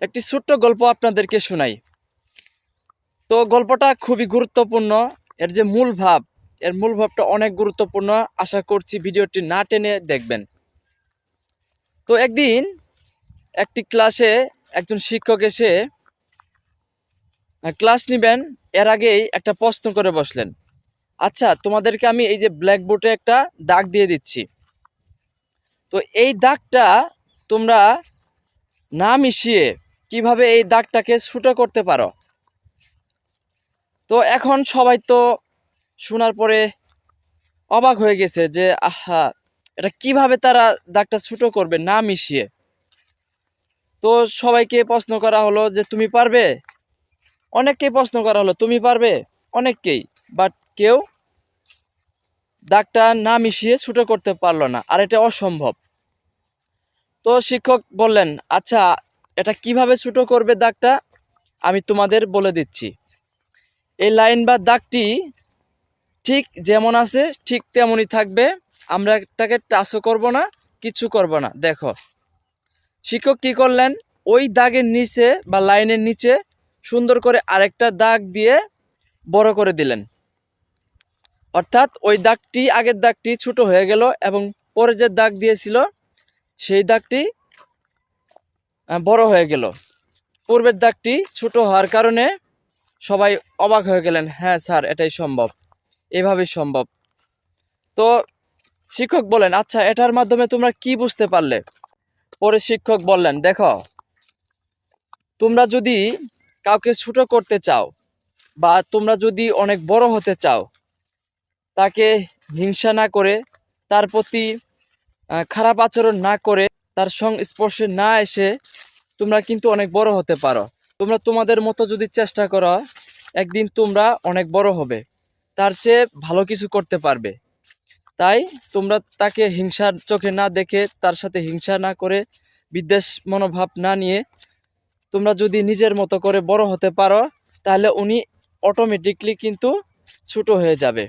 একটি ছোট্ট গল্প আপনাদেরকে শোনাই। তো গল্পটা খুবই গুরুত্বপূর্ণ। এর যে মূল ভাবটা অনেক গুরুত্বপূর্ণ। আশা করছি ভিডিওটি না টেনে দেখবেন। তো একদিন একটি ক্লাসে একজন শিক্ষক এসে ক্লাস নেবেন, এর আগেই একটা প্রশ্ন করে বসলেন। আচ্ছা, তোমাদেরকে আমি এই যে ব্ল্যাকবোর্ডে একটা দাগ দিয়ে দিচ্ছি, তো এই দাগটা তোমরা না মিশিয়ে কিভাবে এই দাগটাকে ছোট করতে পারো? তো এখন সবাই তো শোনার পরে অবাক হয়ে গেছে যে আহা, এটা কিভাবে তারা দাগটা ছোট করবে না মিশিয়ে। তো সবাইকে প্রশ্ন করা হলো যে তুমি পারবে, অনেককেই প্রশ্ন করা হলো তুমি পারবে, অনেককেই, বাট কেউ দাগটা না মিশিয়ে ছোট করতে পারলো না, আর এটা অসম্ভব। তো শিক্ষক বললেন, আচ্ছা এটা কিভাবে ছোট করবে দাগটা আমি তোমাদের বলে দিচ্ছি। এই লাইন বা দাগটি ঠিক যেমন আছে ঠিক তেমনই থাকবে, আমরা এটাকে টাচও করব না, কিছু করব না। দেখো শিক্ষক কি করলেন, ওই দাগের নিচে বা লাইনের নিচে সুন্দর করে আরেকটা দাগ দিয়ে বড় করে দিলেন। অর্থাৎ ওই দাগটি, আগের দাগটি ছোট হয়ে গেল এবং পরে যে দাগ দিয়েছিল সেই দাগটি বড় হয়ে গেল। পূর্বের দাগটি ছোট হওয়ার কারণে সবাই অবাক হয়ে গেলেন, হ্যাঁ স্যার এটাই সম্ভব, এভাবেই সম্ভব। তো শিক্ষক বলেন, আচ্ছা এটার মাধ্যমে তোমরা কি বুঝতে পারলে? পরে শিক্ষক বললেন, দেখো তোমরা যদি কাউকে ছোট করতে চাও বা তোমরা যদি অনেক বড় হতে চাও, তাকে হিংসা না করে, তার প্রতি খারাপ আচরণ না করে, তার সংস্পর্শে না এসে তোমরা কিন্তু অনেক বড় হতে পারো। তোমরা তোমাদের মতো যদি চেষ্টা করো, একদিন তোমরা অনেক বড় হবে, তার চেয়ে ভালো কিছু করতে পারবে। তাই তোমরা তাকে হিংসার চোখে না দেখে, তার সাথে হিংসা না করে, বিদ্বেষ মনোভাব না নিয়ে তোমরা যদি নিজের মতো করে বড় হতে পারো, তাহলে উনি অটোমেটিকলি কিন্তু ছোট হয়ে যাবে।